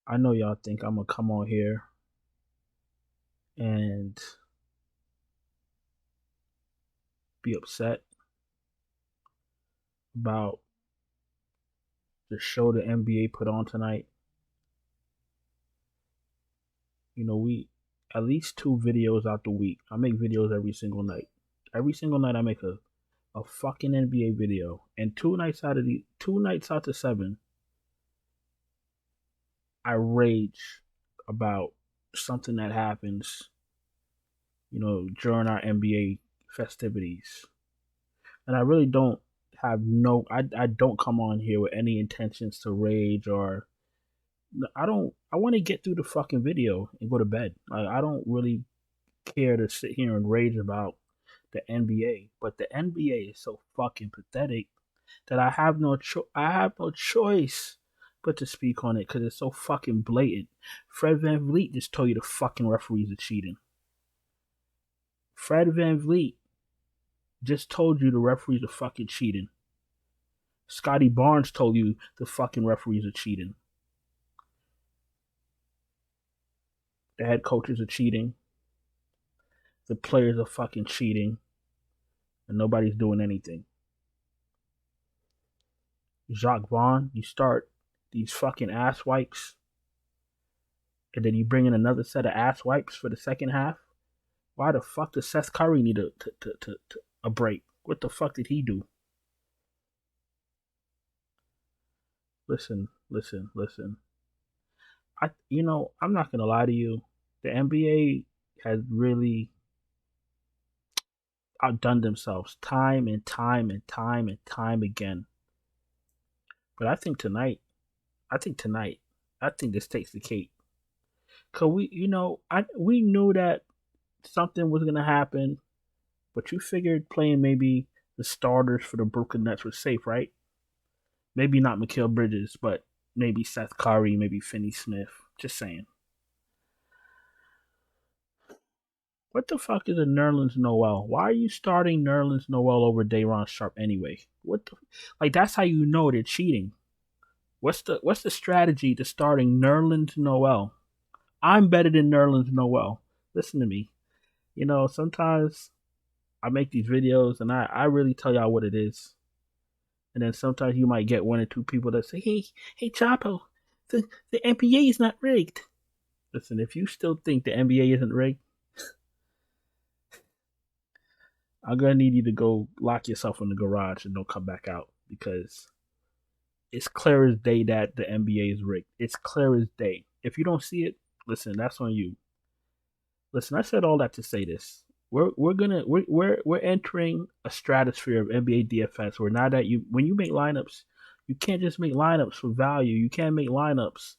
I know y'all think I'm gonna come on here and be upset about the show the NBA put on tonight. You know, we at least 2 videos out the week. I make videos every single night. Every single night I make a fucking NBA video. And 2 nights out of 7, I rage about something that happens, during our NBA festivities. And I really don't have I don't come on here with any intentions to rage or I want to get through the fucking video and go to bed. I don't really care to sit here and rage about the NBA, but the NBA is so fucking pathetic that I have no choice but to speak on it because it's so fucking blatant. Fred VanVleet just told you the fucking referees are cheating. Fred VanVleet just told you the referees are fucking cheating. Scotty Barnes told you the fucking referees are cheating. The head coaches are cheating. The players are fucking cheating. And nobody's doing anything. Jacques Vaughn, you start these fucking ass wipes, and then you bring in another set of ass wipes for the second half. Why the fuck does Seth Curry need a break? What the fuck did he do? Listen. I'm not gonna lie to you. The NBA has really outdone themselves time and time again. But I think this takes the cake. Cause we knew that something was gonna happen, but you figured playing maybe the starters for the Brooklyn Nets was safe, right? Maybe not Mikal Bridges, but maybe Seth Curry, maybe Finney Smith. Just saying. What the fuck is a Nerlens Noel? Why are you starting Nerlens Noel over Day'Ron Sharpe anyway? That's how you know they're cheating. What's the strategy to starting Nerlens Noel? I'm better than Nerlens Noel. Listen to me. Sometimes I make these videos and I really tell y'all what it is. And then sometimes you might get 1 or 2 people that say, hey, Chapo, the NBA is not rigged. Listen, if you still think the NBA isn't rigged, I'm going to need you to go lock yourself in the garage and don't come back out because it's clear as day that the NBA is rigged. It's clear as day. If you don't see it, listen, that's on you. Listen, I said all that to say this. We're entering a stratosphere of NBA DFS where now that when you make lineups, you can't just make lineups for value. You can't make lineups.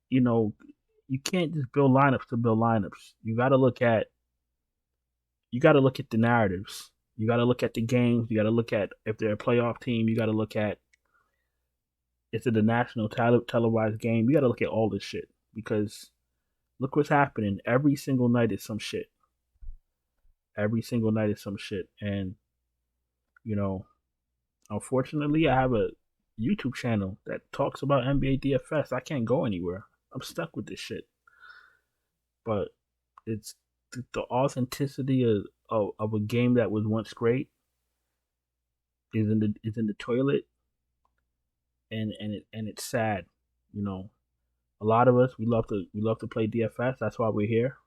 You can't just build lineups to build lineups. You got to look at the narratives. You got to look at the games. You got to look at if they're a playoff team. You got to look at is it a national televised game. You got to look at all this shit because look what's happening. Every single night is some shit. Every single night is some shit. And, unfortunately, I have a YouTube channel that talks about NBA DFS. I can't go anywhere. I'm stuck with this shit. But it's the authenticity of a game that was once great is in the toilet, and it's sad. A lot of us we love to play DFS. That's why we're here.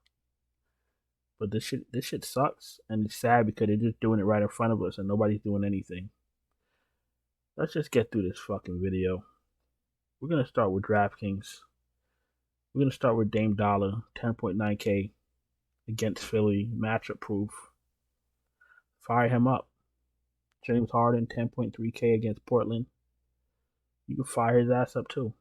But this shit sucks, and it's sad because they're just doing it right in front of us, and nobody's doing anything. Let's just get through this fucking video. We're gonna start with DraftKings. We're gonna start with Dame Dollar, 10.9K against Philly, matchup proof. Fire him up. James Harden, 10.3K against Portland. You can fire his ass up too.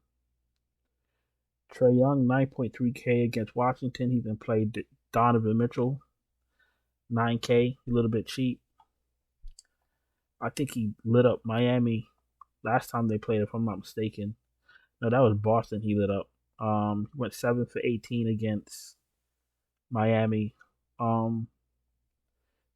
Trae Young, 9.3K against Washington. He's been played Donovan Mitchell, 9K, a little bit cheap. I think he lit up Miami last time they played, if I'm not mistaken. No, that was Boston he lit up. Went 7 for 18 against Miami.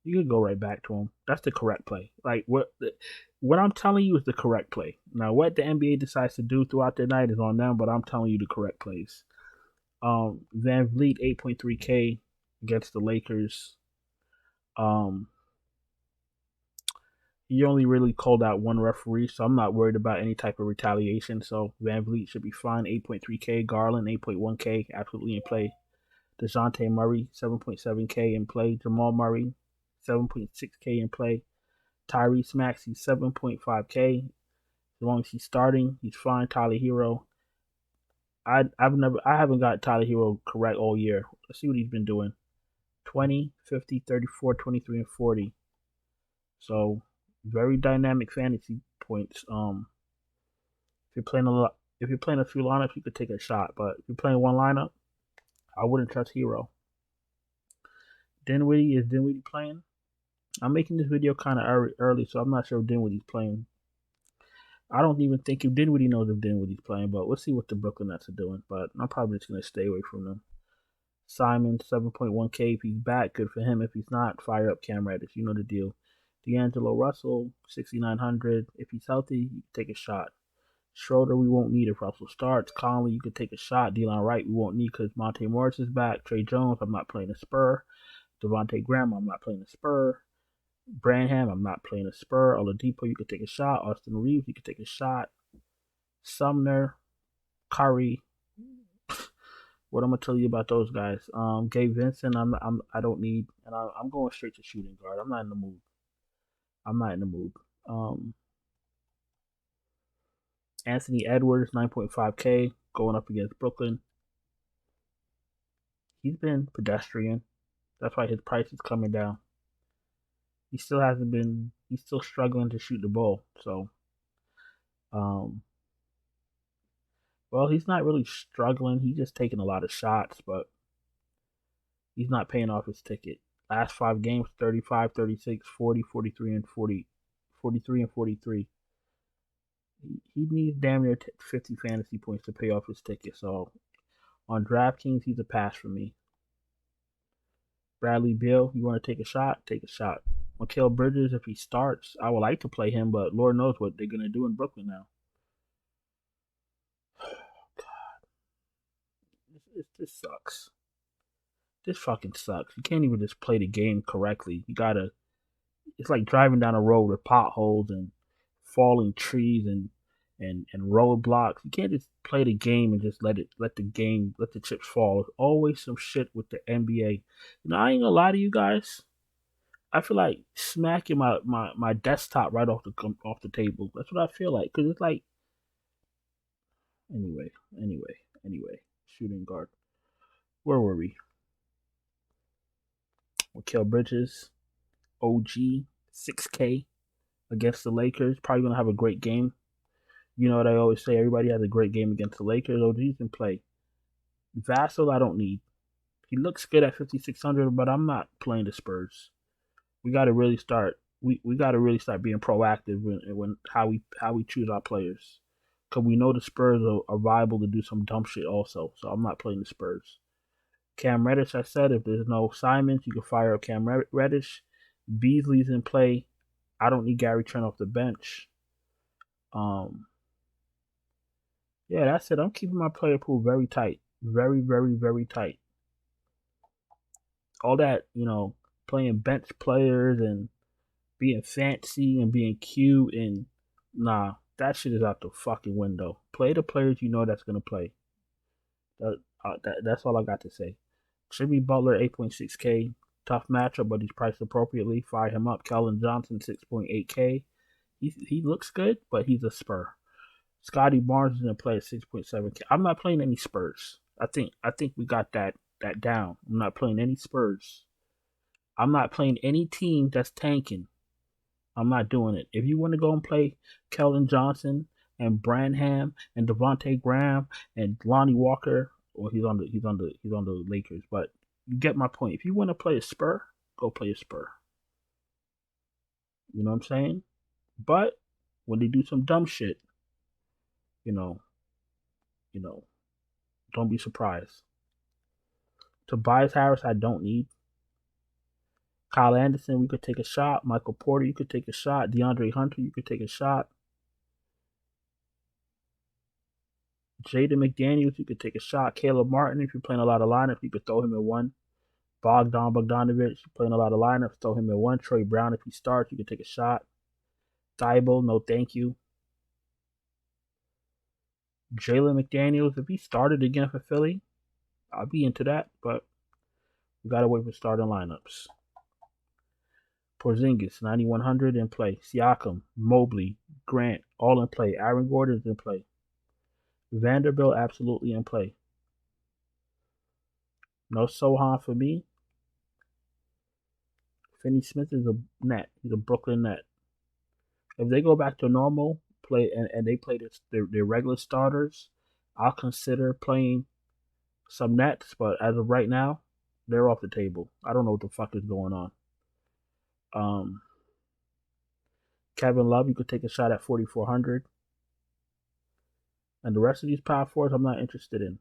You could go right back to him. That's the correct play. Like what I'm telling you is the correct play. Now, what the NBA decides to do throughout the night is on them, but I'm telling you the correct plays. Van Vliet 8.3K against the Lakers. Um, he only really called out one referee, so I'm not worried about any type of retaliation. So Van Vliet should be fine. 8.3K. Garland 8.1K, absolutely in play. DeJounte Murray 7.7K in play. Jamal Murray 7.6K in play. Tyrese Maxey 7.5K. As long as he's starting, he's fine. Tyler Hero. I haven't got Tyler Hero correct all year. Let's see what he's been doing. 20, 50, 34, 23, and 40. So very dynamic fantasy points. If you're playing a lot, if you're playing a few lineups, you could take a shot. But if you're playing one lineup, I wouldn't trust Hero. Dinwiddie, is Dinwiddie playing? I'm making this video kind of early, so I'm not sure if Dinwiddie's playing. I don't even think if Dinwiddie knows if Dinwiddie's playing, but we'll see what the Brooklyn Nets are doing. But I'm probably just gonna stay away from them. Simon 7.1K if he's back, good for him. If he's not, fire up Cam Reddish. You know the deal. D'Angelo Russell 6,900. If he's healthy, you can take a shot. Schroeder, we won't need if Russell starts. Conley, you could take a shot. Delon Wright, we won't need because Monte Morris is back. Trey Jones, I'm not playing a Spur. Devontae Graham, I'm not playing a Spur. Branham, I'm not playing a Spur. Oladipo, you could take a shot. Austin Reeves, you could take a shot. Sumner, Curry. What I'm gonna tell you about those guys? Gabe Vincent, I don't need, and I'm going straight to shooting guard. I'm not in the mood. I'm not in the mood. Anthony Edwards, 9.5K, going up against Brooklyn. He's been pedestrian. That's why his price is coming down. He still hasn't been. He's still struggling to shoot the ball. So, well, he's not really struggling. He's just taking a lot of shots, but he's not paying off his ticket. Last 5 games, 35, 36, 40, 43, and 40. 43 and 43. He needs damn near 50 fantasy points to pay off his ticket. So, on DraftKings, he's a pass for me. Bradley Beal, you want to take a shot? Take a shot. Mikal Bridges, if he starts, I would like to play him, but Lord knows what they're going to do in Brooklyn now. God. This sucks. This fucking sucks. You can't even just play the game correctly. You gotta. It's like driving down a road with potholes and falling trees and roadblocks. You can't just play the game and just let the chips fall. There's always some shit with the NBA. You know, I ain't gonna lie to you guys. I feel like smacking my desktop right off the table. That's what I feel like. Cause it's like anyway. Shooting guard. Where were we? Mikal Bridges, OG, 6K against the Lakers. Probably gonna have a great game. You know what I always say? Everybody has a great game against the Lakers. OG's can play. Vassell, I don't need. He looks good at 5,600, but I'm not playing the Spurs. We got to really start. We got to really start being proactive when how we choose our players, because we know the Spurs are viable to do some dumb shit also. So I'm not playing the Spurs. Cam Reddish, I said, if there's no Simons, you can fire up Cam Reddish. Beasley's in play. I don't need Gary Trent off the bench. Yeah, that's it. I'm keeping my player pool very tight. Very, very, very tight. All that, playing bench players and being fancy and being cute and nah, that shit is out the fucking window. Play the players you know that's gonna play. That's all I got to say. Jimmy Butler 8.6K, tough matchup, but he's priced appropriately. Fire him up. Keldon Johnson 6.8K. He looks good, but he's a Spur. Scotty Barnes is gonna play at 6.7K. I'm not playing any Spurs. I think we got that down. I'm not playing any Spurs. I'm not playing any team that's tanking. I'm not doing it. If you want to go and play Keldon Johnson and Branham and Devontae Graham and Lonnie Walker, well, he's on the Lakers, but you get my point. If you want to play a Spur, go play a Spur. You know what I'm saying? But when they do some dumb shit, don't be surprised. Tobias Harris, I don't need. Kyle Anderson, we could take a shot. Michael Porter, you could take a shot. DeAndre Hunter, you could take a shot. Jaden McDaniels, you could take a shot. Caleb Martin, if you're playing a lot of lineups, you could throw him in one. Bogdanovich, playing a lot of lineups, throw him in one. Troy Brown, if he starts, you could take a shot. Thibault, no thank you. Jalen McDaniels, if he started again for Philly, I'll be into that, but we got to wait for starting lineups. Porzingis, 9,100 in play. Siakam, Mobley, Grant, all in play. Aaron Gordon's in play. Vanderbilt, absolutely in play. No Sohan for me. Finney Smith is a net. He's a Brooklyn net. If they go back to normal play and they play their regular starters, I'll consider playing some nets. But as of right now, they're off the table. I don't know what the fuck is going on. Kevin Love, you could take a shot at 4,400. And the rest of these power forwards, I'm not interested in.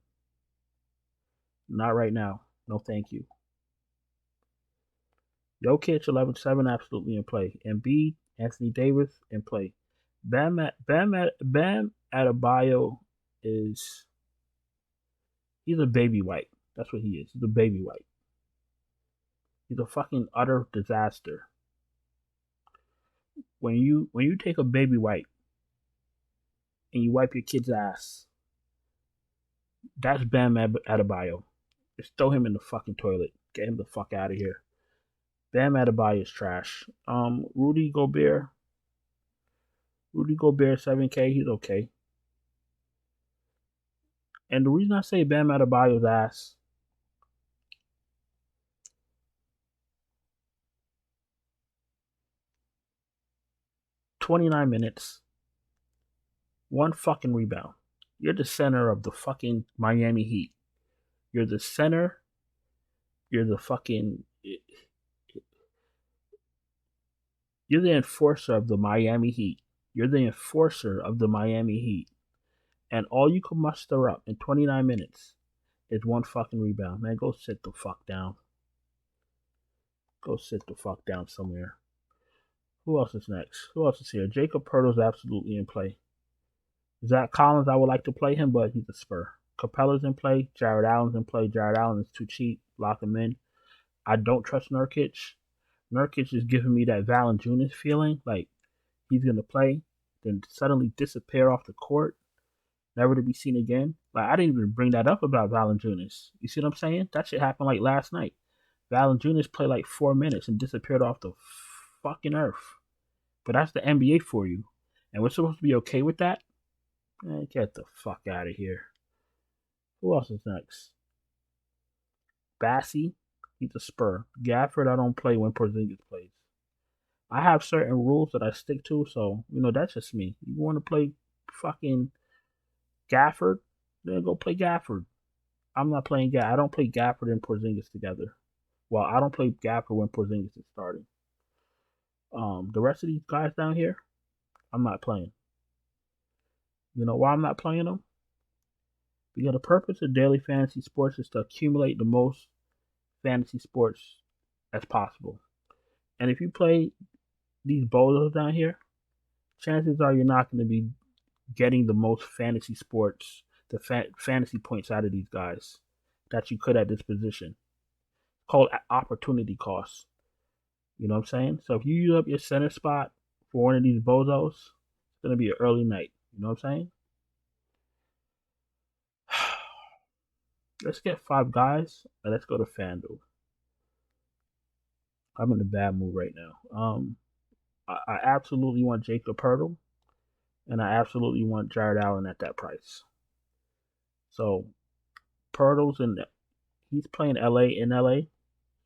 Not right now. No, thank you. Jokic, 11-7, absolutely in play. Embiid, Anthony Davis, in play. Bam Adebayo he's a baby white. That's what he is. He's a baby white. He's a fucking utter disaster. When you take a baby white and you wipe your kid's ass, that's Bam Adebayo. Just throw him in the fucking toilet. Get him the fuck out of here. Bam Adebayo is trash. Rudy Gobert, 7K, he's okay. And the reason I say Bam Adebayo's ass, "29 minutes, one fucking rebound. You're the center of the fucking Miami Heat. You're the center. You're the fucking... You're the enforcer of the Miami Heat. You're the enforcer of the Miami Heat. And all you can muster up in 29 minutes is one fucking rebound. Man, go sit the fuck down. Go sit the fuck down somewhere. Who else is next? Who else is here? Jacob Poeltl's absolutely in play. Zach Collins, I would like to play him, but he's a Spur. Capella's in play. Jared Allen's in play. Jared Allen is too cheap. Lock him in. I don't trust Nurkic. Nurkic is giving me that Valanciunas feeling, like he's going to play, then suddenly disappear off the court, never to be seen again. Like, I didn't even bring that up about Valanciunas. You see what I'm saying? That shit happened like last night. Valanciunas played like 4 minutes and disappeared off the fucking earth. But that's the NBA for you. And we're supposed to be okay with that? Man, get the fuck out of here. Who else is next? Bassie. He's a Spur. Gafford, I don't play when Porzingis plays. I have certain rules that I stick to, so, that's just me. You want to play fucking Gafford? Then go play Gafford. I'm not playing Gafford. I don't play Gafford and Porzingis together. Well, I don't play Gafford when Porzingis is starting. The rest of these guys down here, I'm not playing. You know why I'm not playing them? Because the purpose of daily fantasy sports is to accumulate the most fantasy sports as possible. And if you play these bozos down here, chances are you're not going to be getting the most fantasy sports, the fantasy points out of these guys that you could at this position. Called opportunity cost. You know what I'm saying? So if you use up your center spot for one of these bozos, it's going to be an early night. You know what I'm saying? Let's get 5 guys and let's go to FanDuel. I'm in a bad mood right now. I absolutely want Jacob Poeltl, and I absolutely want Jared Allen at that price. So he's playing in LA,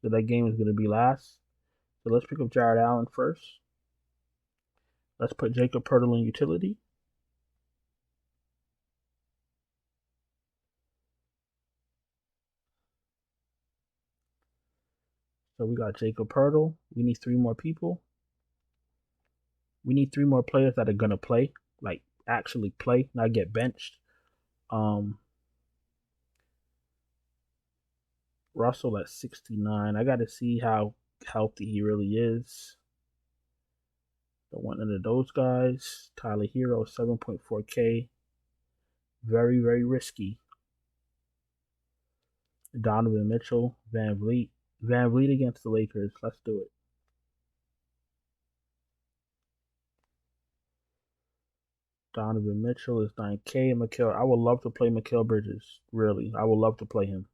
so that game is going to be last. So let's pick up Jared Allen first. Let's put Jacob Poeltl in utility. So we got Jacob Poeltl. We need 3 more people. We need 3 more players that are going to play, like actually play, not get benched. Russell at 69. I got to see how healthy he really is. Don't want none of those guys. Tyler Hero, 7.4K. Very, very risky. Donovan Mitchell, Van Vliet. Van Vliet against the Lakers. Let's do it. Donovan Mitchell is 9K. Mikal, I would love to play Mikal Bridges. Really, I would love to play him.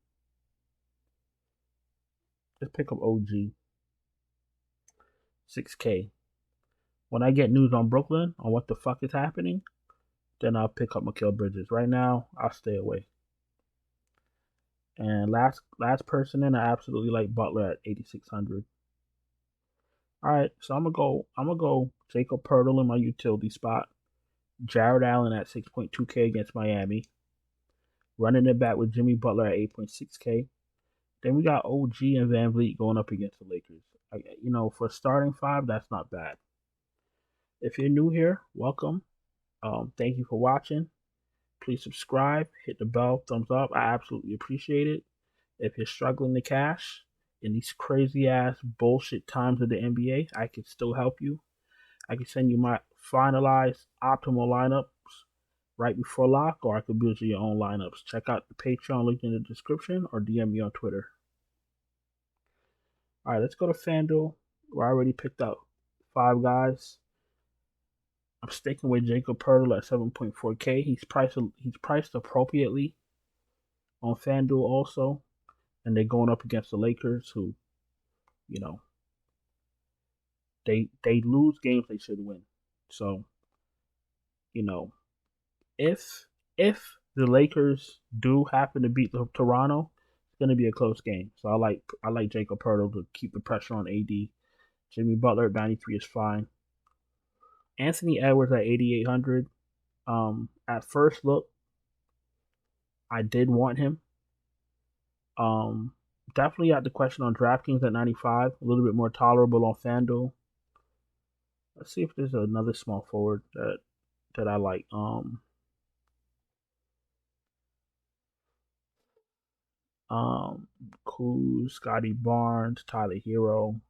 Just pick up OG. 6K. When I get news on Brooklyn, on what the fuck is happening, then I'll pick up Mikal Bridges. Right now, I'll stay away. And last person in, I absolutely like Butler at 8,600. All right, so I'm gonna go Jacob Poeltl in my utility spot. Jared Allen at 6.2K against Miami. Running it back with Jimmy Butler at 8.6K. Then we got OG and Van Vliet going up against the Lakers. For starting five, that's not bad. If you're new here, welcome. Thank you for watching. Please subscribe, hit the bell, thumbs up. I absolutely appreciate it. If you're struggling to cash in these crazy ass bullshit times of the NBA, I can still help you. I can send you my finalized optimal lineups right before lock, or I could build you your own lineups. Check out the Patreon link in the description or DM me on Twitter. All right, let's go to FanDuel. I already picked out 5 guys. I'm sticking with Jacob Poeltl at 7.4K. He's priced appropriately on FanDuel also, and they're going up against the Lakers, who, they lose games they should win. So, if the Lakers do happen to beat Toronto, it's going to be a close game. So I like Jacob Poeltl to keep the pressure on AD. Jimmy Butler at 93 is fine. Anthony Edwards at 8,800. At first look, I did want him. Definitely out the question on DraftKings at 95. A little bit more tolerable on FanDuel. Let's see if there's another small forward that I like. Kuz, Scotty Barnes, Tyler Hero.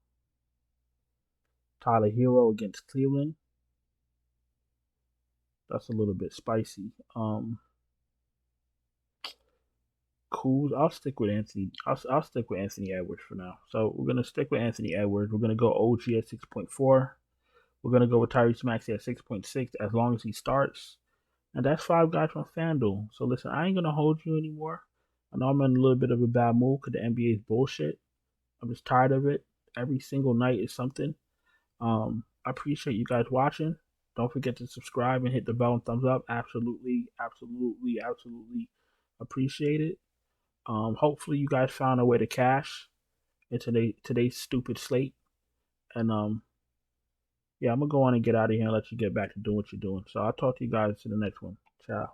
Tyler Hero against Cleveland. That's a little bit spicy. Kuz, I'll stick with Anthony. I'll stick with Anthony Edwards for now. So we're gonna stick with Anthony Edwards. We're gonna go OG at 6.4. We're gonna go with Tyrese Maxey at 6.6 as long as he starts. And that's 5 guys from FanDuel. So listen, I ain't gonna hold you anymore. I know I'm in a little bit of a bad mood because the NBA is bullshit. I'm just tired of it. Every single night is something. I appreciate you guys watching. Don't forget to subscribe and hit the bell and thumbs up. Absolutely, absolutely, absolutely appreciate it. Hopefully you guys found a way to cash in today's stupid slate. And yeah, I'm gonna go on and get out of here and let you get back to doing what you're doing. So I'll talk to you guys in the next one. Ciao.